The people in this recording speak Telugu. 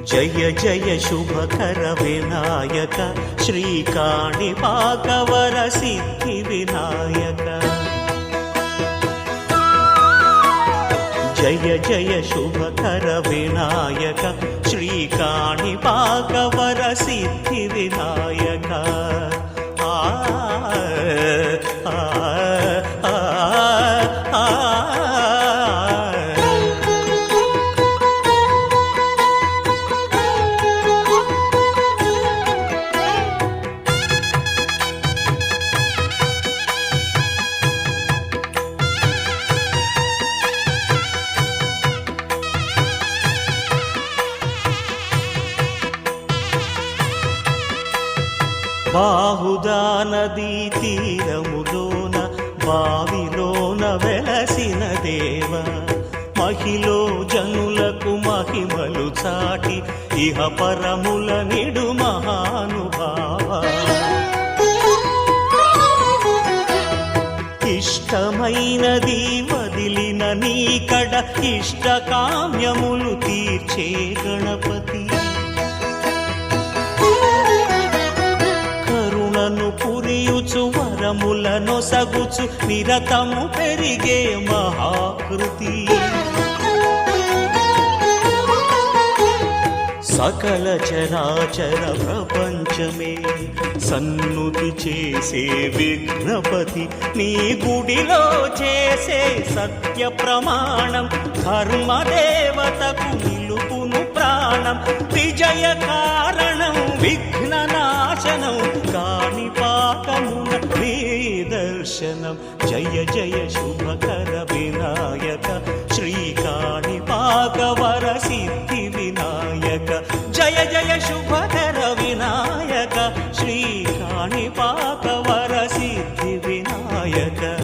జయ జయ శుభకర వినాయక శ్రీకాణిపాకవర సిద్ధి వినాయక జయ జయ శుభకర వినాయక శ్రీకాణిపాకవర సిద్ధి వినాయక బాహుదా నదీ తీరములోన బావిలోన వెలసిన దేవ మహిలో జనులకు మహిమలు చాటి ఇహ పరముల నిడు మహానుభావ ఇష్టమైనది వదిలిన నీకడ ఇష్ట కామ్యములు తీర్చే గణపతి పురియుచు వరములను సగుచు నిరతము పెరిగే మహాకృతి సకల చరాచర ప్రపంచమే సన్నుతి చేసే విఘ్నపతి నీ గుడిలో చేసే సత్య ప్రమాణం ధర్మదేవతకు నిలుపును ప్రాణం విజయ కారణం విఘ్న నాశనం కాణిపాకమున నీ దర్శనం జయ జయ శుభకర వినాయక శ్రీకాణిపాకవర సిద్ధి వినాయక జయ జయ శుభకర వినాయక శ్రీకాణిపాకవర సిద్ధి వినాయక